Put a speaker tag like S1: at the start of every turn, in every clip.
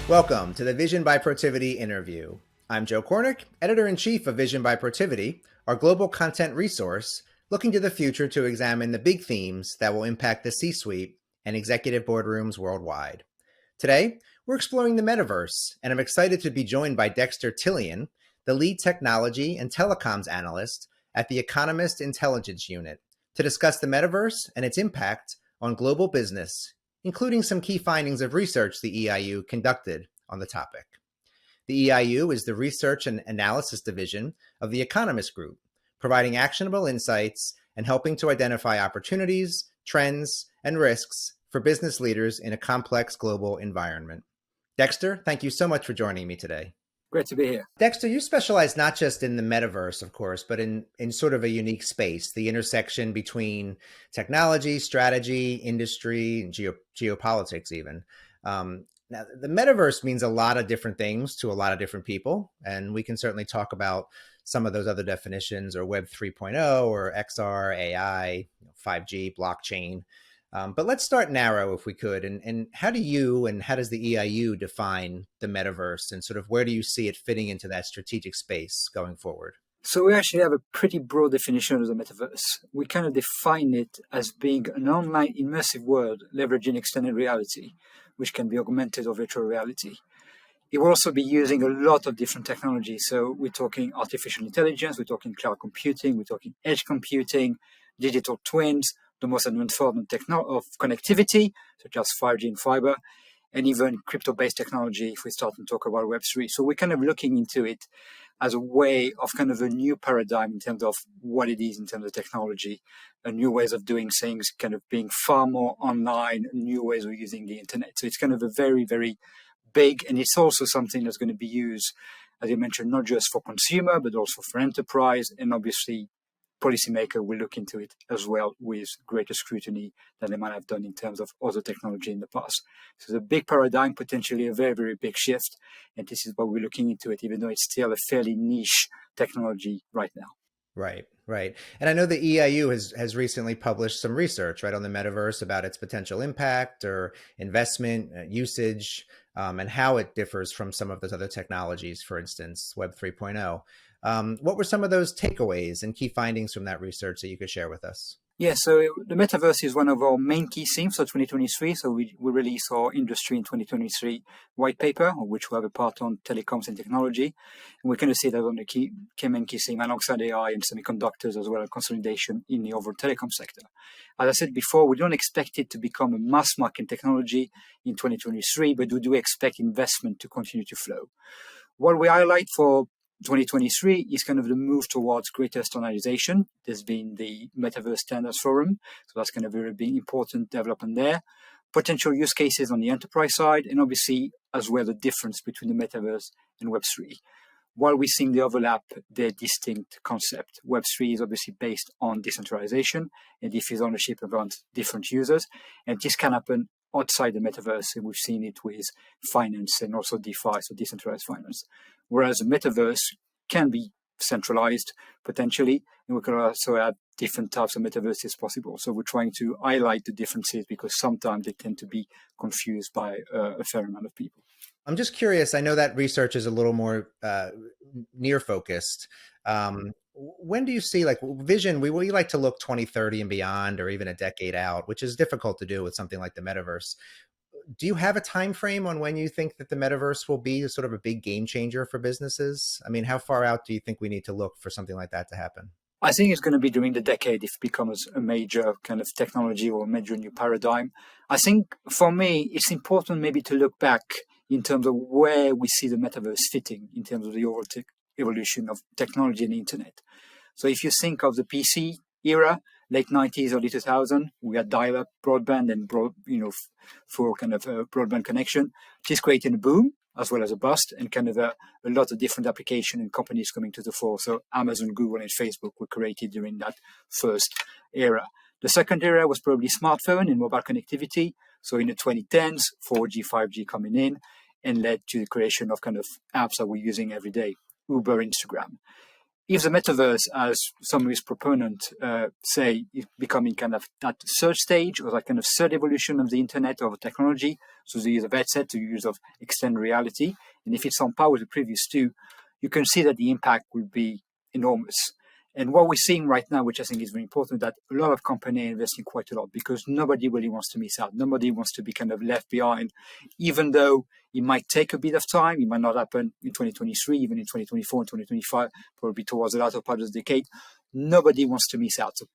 S1: Welcome to the Vision by Protiviti interview. I'm Joe Kornik, Editor-in-Chief of Vision by Protiviti, our global content resource looking to the future to examine the big themes that will impact the C-suite and executive boardrooms worldwide. Today, we're exploring the metaverse, and I'm excited to be joined by Dexter Thillien, the lead technology and telecoms analyst at the Economist Intelligent Unit, to discuss the metaverse and its impact on global business, including some key findings of research the EIU conducted on the topic. The EIU is the Research and Analysis Division of the Economist Group, providing actionable insights and helping to identify opportunities, trends, and risks for business leaders in a complex global environment. Dexter, thank you so much for joining me today.
S2: Great to be here.
S1: Dexter, you specialize not just in the metaverse, of course, but in sort of a unique space, the intersection between technology, strategy, industry, and geopolitics even. Now, the metaverse means a lot of different things to a lot of different people, and we can certainly talk about some of those other definitions, or Web 3.0, or XR, AI, 5G, blockchain. But let's start narrow if we could. And how do you and how does the EIU define the metaverse, and sort of where do you see it fitting into that strategic space going forward?
S2: So we actually have a pretty broad definition of the metaverse. We kind of define it as being an online immersive world leveraging extended reality, which can be augmented or virtual reality. It will also be using a lot of different technologies. So we're talking artificial intelligence, we're talking cloud computing, we're talking edge computing, digital twins, the most advanced form of connectivity, such as 5G and fiber, and even crypto-based technology if we start to talk about Web3. So we're kind of looking into it as a way of kind of a new paradigm in terms of what it is in terms of technology, new ways of doing things, kind of being far more online, new ways of using the internet. So it's kind of a very, very big, and it's also something that's going to be used, as you mentioned, not just for consumer, but also for enterprise, and obviously policymaker will look into it as well with greater scrutiny than they might have done in terms of other technology in the past. So it's a big paradigm, potentially a very, very big shift. And this is why we're looking into it, even though it's still a fairly niche technology right now.
S1: Right, right. And I know the EIU has recently published some research, right, on the metaverse about its potential impact or investment, usage, and how it differs from some of those other technologies, for instance, Web 3.0. What were some of those takeaways and key findings from that research that you could share with us?
S2: Yeah, so the metaverse is one of our main key themes for 2023. So we released our Industry in 2023 white paper, which we have a part on telecoms and technology. And we're going to see that on the main key theme alongside AI and semiconductors, as well as consolidation in the overall telecom sector. As I said before, we don't expect it to become a mass market technology in 2023, but we do expect investment to continue to flow. What we highlight for 2023 is kind of the move towards greater standardization. There's been the Metaverse Standards Forum, so that's kind of a very big important development there. Potential use cases on the enterprise side, and obviously as well the difference between the Metaverse and Web3. While we're seeing the overlap, they're distinct concepts. Web3 is obviously based on decentralization and diffuse ownership around different users, and this can happen outside the metaverse, and we've seen it with finance and also DeFi, so decentralized finance. Whereas the metaverse can be centralized potentially, and we can also have different types of metaverses possible. So we're trying to highlight the differences because sometimes they tend to be confused by a fair amount of people.
S1: I'm just curious. I know that research is a little more near focused. When do you see, like, vision? We like to look 2030 and beyond, or even a decade out, which is difficult to do with something like the metaverse. Do you have a time frame on when you think that the metaverse will be sort of a big game changer for businesses? I mean, how far out do you think we need to look for something like that to happen?
S2: I think it's going to be during the decade if it becomes a major kind of technology or a major new paradigm. I think for me, it's important maybe to look back in terms of where we see the metaverse fitting in terms of the overall evolution of technology and the internet. So if you think of the PC era, late 90s, early 2000, we had dial-up broadband and for kind of a broadband connection. This created a boom as well as a bust, and kind of a lot of different application and companies coming to the fore. So Amazon, Google, and Facebook were created during that first era. The second era was probably smartphone and mobile connectivity. So in the 2010s, 4G, 5G coming in and led to the creation of kind of apps that we're using every day, Uber, Instagram. if the metaverse, as some of its proponents say, is becoming kind of that third stage or that kind of third evolution of the internet or technology, so the use of headset, the use of extended reality, and if it's on par with the previous two, you can see that the impact will be enormous. And what we're seeing right now, which I think is very important, that a lot of companies are investing quite a lot because nobody really wants to miss out. Nobody wants to be kind of left behind, even though it might take a bit of time. It might not happen in 2023, even in 2024 and 2025, probably towards the latter part of the decade. Nobody wants to miss out. So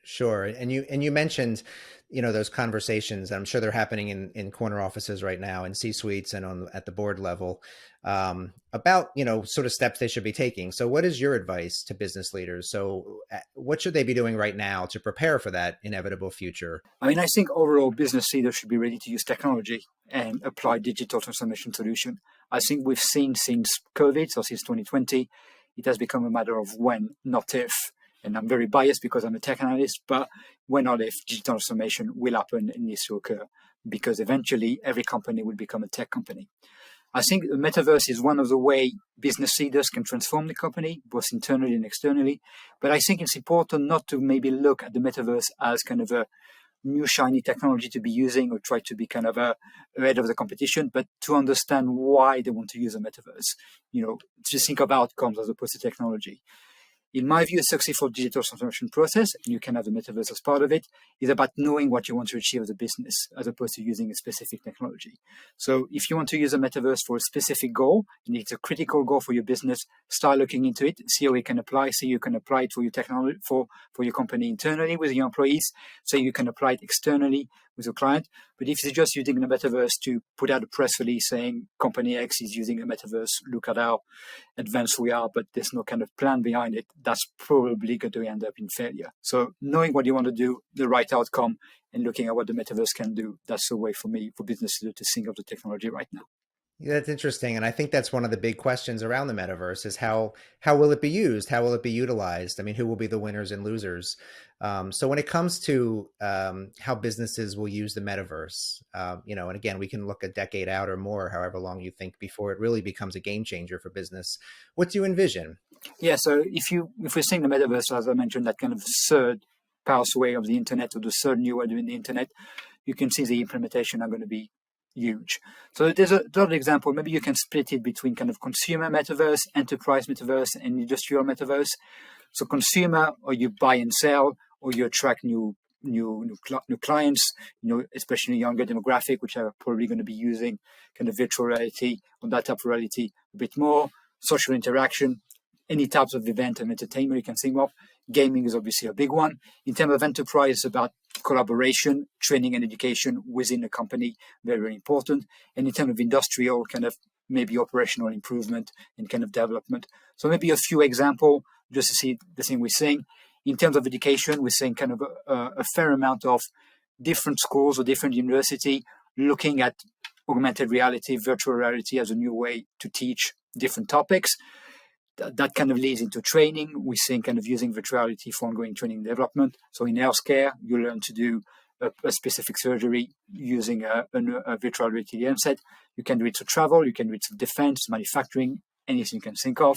S1: Sure. And you mentioned, those conversations. I'm sure they're happening in corner offices right now, in C-suites and at the board level, about, sort of steps they should be taking. So what is your advice to business leaders? So what should they be doing right now to prepare for that inevitable future?
S2: I mean, I think overall business leaders should be ready to use technology and apply digital transformation solution. I think we've seen since COVID, so since 2020, it has become a matter of when, not if. And I'm very biased because I'm a tech analyst, but when not if digital transformation will happen and needs to occur, because eventually every company will become a tech company. I think the metaverse is one of the way business leaders can transform the company, both internally and externally. But I think it's important not to maybe look at the metaverse as kind of a new shiny technology to be using or try to be kind of ahead of the competition, but to understand why they want to use a metaverse. To think of outcomes as opposed to technology. In my view, a successful digital transformation process, and you can have the metaverse as part of it, is about knowing what you want to achieve as a business, as opposed to using a specific technology. So if you want to use a metaverse for a specific goal, and it's a critical goal for your business, start looking into it, see how you can apply, see you can apply it for your technology, for your company internally with your employees, so you can apply it externally with your client. But if it's just using the metaverse to put out a press release saying company X is using a metaverse, look at how advanced we are, but there's no kind of plan behind it, that's probably going to end up in failure. So knowing what you want to do, the right outcome, and looking at what the metaverse can do, that's the way for me, for businesses to think of the technology right now.
S1: Yeah, that's interesting. And I think that's one of the big questions around the metaverse is how will it be used? How will it be utilized? I mean, who will be the winners and losers? So when it comes to how businesses will use the metaverse, and again, we can look a decade out or more, however long you think, before it really becomes a game changer for business. What do you envision?
S2: Yeah, so if we're seeing the metaverse, as I mentioned, that kind of third pathway of the internet, or the third new way of doing the internet, you can see the implementation are going to be huge. So there's a lot of example. Maybe you can split it between kind of consumer metaverse, enterprise metaverse, and industrial metaverse. So consumer, or you buy and sell, or you attract new clients, especially younger demographic, which are probably going to be using kind of virtual reality or that type of reality a bit more. Social interaction, any types of event and entertainment you can think of. Gaming is obviously a big one. In terms of enterprise, it's about collaboration, training and education within the company, very, very important. And in terms of industrial, kind of maybe operational improvement and kind of development. So maybe a few examples just to see the thing we're saying. In terms of education, we're seeing kind of a fair amount of different schools or different university looking at augmented reality, virtual reality as a new way to teach different topics. That kind of leads into training. We're seeing kind of using virtuality for ongoing training and development. So in healthcare, you learn to do a specific surgery using a virtual reality headset. You can do it for travel, you can do it for defense, manufacturing, anything you can think of.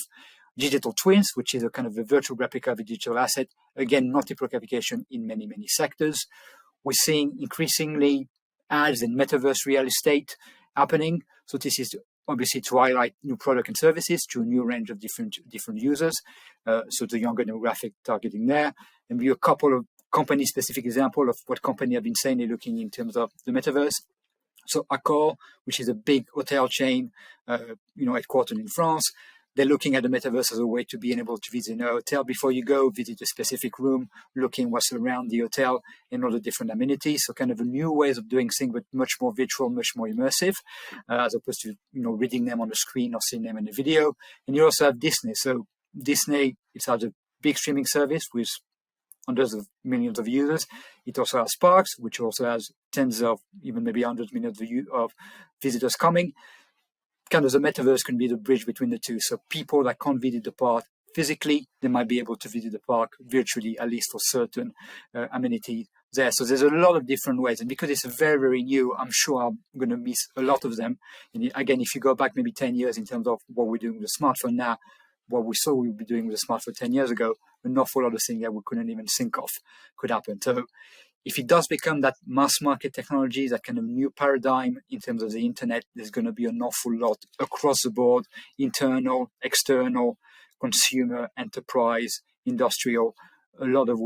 S2: Digital twins, which is a kind of a virtual replica of a digital asset. Again, multiple application in many, many sectors. We're seeing increasingly ads in metaverse real estate happening. So this is obviously to highlight new product and services to a new range of different users. So the younger demographic targeting there. And maybe a couple of company-specific example of what company have been saying they're looking in terms of the metaverse. So Accor, which is a big hotel chain, headquartered in France, they're looking at the metaverse as a way to be able to visit a hotel before you go, visit a specific room, looking what's around the hotel and all the different amenities. So kind of a new ways of doing things, but much more virtual, much more immersive, as opposed to, reading them on the screen or seeing them in the video. And you also have Disney. So Disney, it's has a big streaming service with hundreds of millions of users. It also has parks, which also has tens of, even maybe hundreds of millions of visitors coming. Kind of the metaverse can be the bridge between the two. So people that can't visit the park physically, they might be able to visit the park virtually, at least for certain amenities there. So there's a lot of different ways. And because it's very, very new, I'm sure I'm going to miss a lot of them. And again, if you go back maybe 10 years in terms of what we're doing with the smartphone now, what we saw we would be doing with the smartphone 10 years ago, an awful lot of things that we couldn't even think of could happen. So if it does become that mass market technology, that kind of new paradigm in terms of the internet, there's going to be an awful lot across the board, internal, external, consumer, enterprise, industrial, a lot of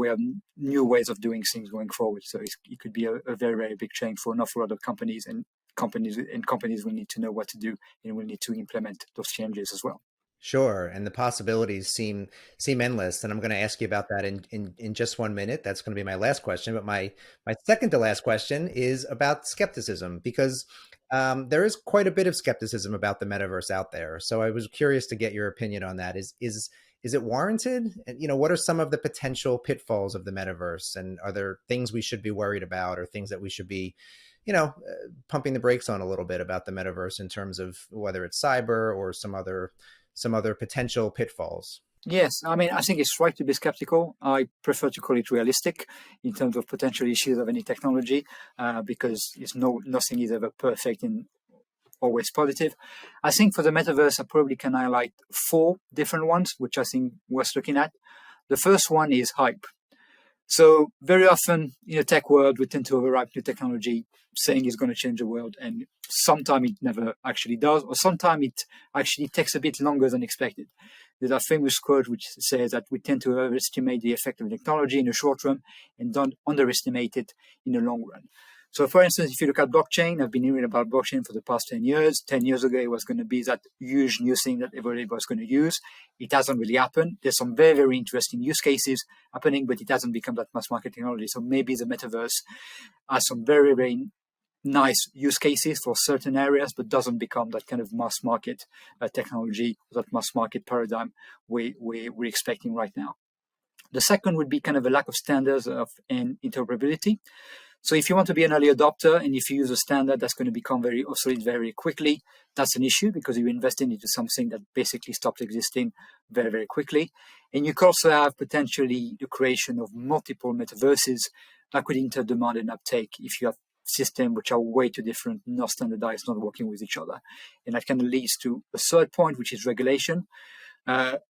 S2: new ways of doing things going forward. So it could be a very, very big change for an awful lot of companies, and companies will need to know what to do, and will need to implement those changes as well.
S1: Sure, and the possibilities seem endless. And I'm going to ask you about that in just 1 minute. That's going to be my last question. But my second to last question is about skepticism, because there is quite a bit of skepticism about the metaverse out there. So I was curious to get your opinion on that. Is it warranted? And, what are some of the potential pitfalls of the metaverse? And are there things we should be worried about, or things that we should be, pumping the brakes on a little bit about the metaverse in terms of whether it's cyber or some other potential pitfalls?
S2: Yes, I mean, I think it's right to be skeptical. I prefer to call it realistic in terms of potential issues of any technology, because nothing is ever perfect and always positive. I think for the metaverse, I probably can highlight 4 different ones, which I think worth looking at. The first one is hype. So very often in the tech world, we tend to overhype new technology, saying it's going to change the world, and sometimes it never actually does, or sometimes it actually takes a bit longer than expected. There's a famous quote which says that we tend to overestimate the effect of technology in the short run and don't underestimate it in the long run. So, for instance, if you look at blockchain, I've been hearing about blockchain for the past 10 years. 10 years ago, it was going to be that huge new thing that everybody was going to use. It hasn't really happened. There's some very, very interesting use cases happening, but it hasn't become that mass market technology. So maybe the metaverse has some very, very nice use cases for certain areas, but doesn't become that kind of mass market technology, that mass market paradigm we're expecting right now. The second would be kind of a lack of standards and interoperability. So if you want to be an early adopter, and if you use a standard that's going to become very obsolete very quickly, that's an issue, because you're investing into something that basically stops existing very, very quickly. And you could also have potentially the creation of multiple metaverses that could hinder demand and uptake if you have systems which are way too different, not standardized, not working with each other. And that kind of leads to a third point, which is regulation.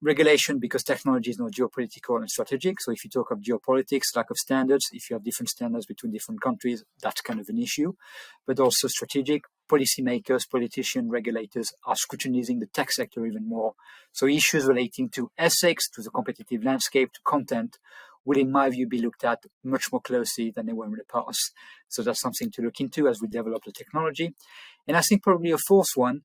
S2: Regulation, because technology is not geopolitical and strategic. So if you talk of geopolitics, lack of standards, if you have different standards between different countries, that's kind of an issue. But also strategic, policymakers, politicians, regulators are scrutinizing the tech sector even more. So issues relating to ethics, to the competitive landscape, to content, will, in my view, be looked at much more closely than they were in the past. So that's something to look into as we develop the technology. And I think probably a fourth one,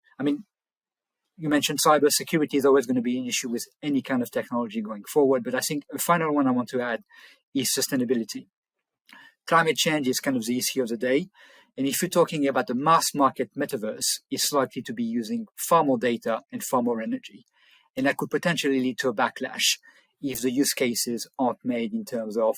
S2: you mentioned cybersecurity is always going to be an issue with any kind of technology going forward. But I think a final one I want to add is sustainability. Climate change is kind of the issue of the day. And if you're talking about the mass market metaverse, it's likely to be using far more data and far more energy. And that could potentially lead to a backlash if the use cases aren't made in terms of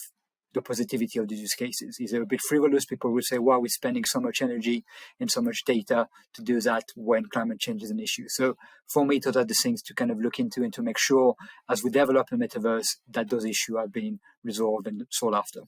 S2: the positivity of these use cases. Is it a bit frivolous? People will say, why are we spending so much energy and so much data to do that when climate change is an issue? So for me, those are the things to kind of look into and to make sure as we develop a metaverse that those issues are being resolved and sought after.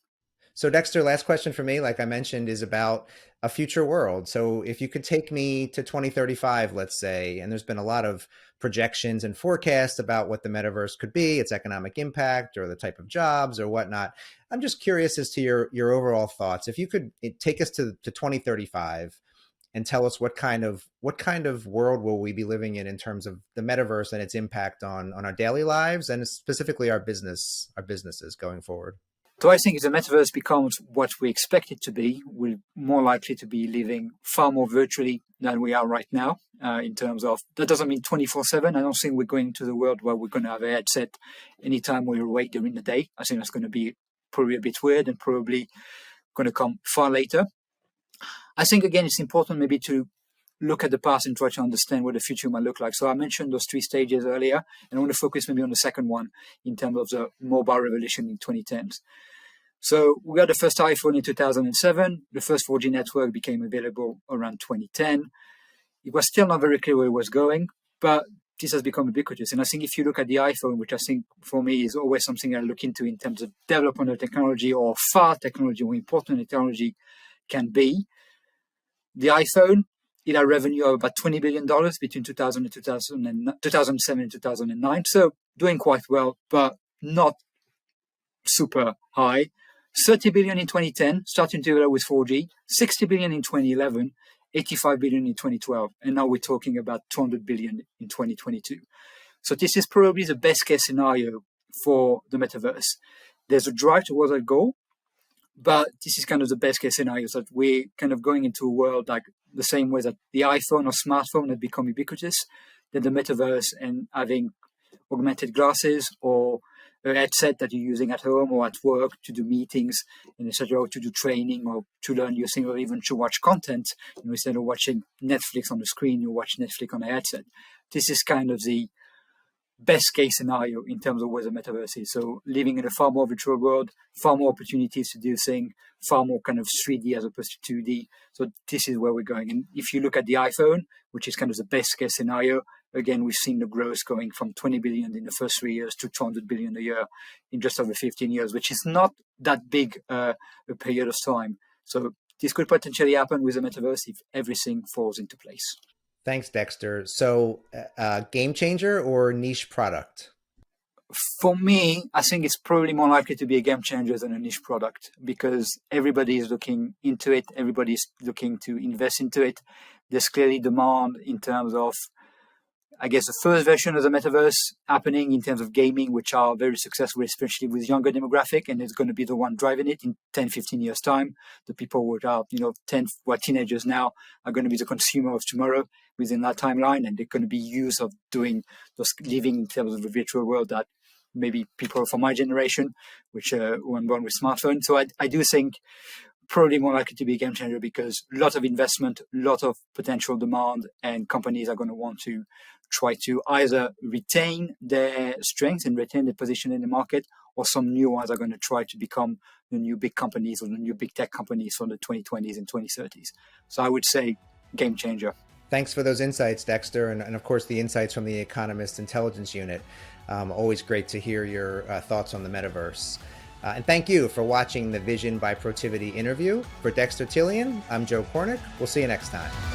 S1: So Dexter, last question for me, like I mentioned, is about a future world. So if you could take me to 2035, let's say, and there's been a lot of projections and forecasts about what the metaverse could be, its economic impact or the type of jobs or whatnot. I'm just curious as to your overall thoughts. If you could take us to 2035 and tell us what kind of world will we be living in terms of the metaverse and its impact on our daily lives and specifically our businesses going forward.
S2: So I think if the metaverse becomes what we expect it to be, we're more likely to be living far more virtually than we are right now. In terms of, that doesn't mean 24/7. I don't think we're going to the world where we're going to have a headset anytime we're awake during the day. I think that's going to be probably a bit weird and probably going to come far later. I think, again, it's important maybe to look at the past and try to understand what the future might look like. So I mentioned those 3 stages earlier, and I want to focus maybe on the second one in terms of the mobile revolution in 2010s. So we got the first iPhone in 2007. The first 4G network became available around 2010. It was still not very clear where it was going, but this has become ubiquitous. And I think if you look at the iPhone, which I think for me is always something I look into in terms of development of technology or far technology or important technology can be, the iPhone it had revenue of about $20 billion between 2000 and 2007 and 2009. So doing quite well, but not super high. 30 billion in 2010, starting to develop with 4G, 60 billion in 2011, 85 billion in 2012. And now we're talking about 200 billion in 2022. So this is probably the best case scenario for the metaverse. There's a drive towards that goal, but this is kind of the best case scenario, that we're kind of going into a world like the same way that the iPhone or smartphone had become ubiquitous, then the metaverse and having augmented glasses or a headset that you're using at home or at work to do meetings, and etc., or to do training or to learn new things, or even to watch content. Instead of watching Netflix on the screen, you watch Netflix on a headset. This is kind of the best case scenario in terms of where the metaverse is. So living in a far more virtual world, far more opportunities to do things, far more kind of 3D as opposed to 2D. So this is where we're going. And if you look at the iPhone, which is kind of the best case scenario, again, we've seen the growth going from 20 billion in the first 3 years to 200 billion a year in just over 15 years, which is not that big a period of time. So this could potentially happen with the metaverse if everything falls into place.
S1: Thanks, Dexter. So game changer or niche product?
S2: For me, I think it's probably more likely to be a game changer than a niche product, because everybody is looking into it. Everybody's looking to invest into it. There's clearly demand in terms of, I guess, the first version of the metaverse happening in terms of gaming, which are very successful, especially with younger demographic, and it's going to be the one driving it in 10, 15 years' time. The people who are, 10, who are teenagers now are going to be the consumer of tomorrow within that timeline, and they're going to be used of doing those living in terms of the virtual world that maybe people from my generation, which were born with smartphones. So I do think probably more likely to be a game changer, because a lot of investment, a lot of potential demand, and companies are going to want to try to either retain their strengths and retain their position in the market, or some new ones are going to try to become the new big companies or the new big tech companies from the 2020s and 2030s. So I would say game changer.
S1: Thanks for those insights, Dexter, and of course the insights from the Economist Intelligence Unit. Always great to hear your thoughts on the metaverse. And thank you for watching the Vision by Protiviti interview. For Dexter Thillien, I'm Joe Kornik. We'll see you next time.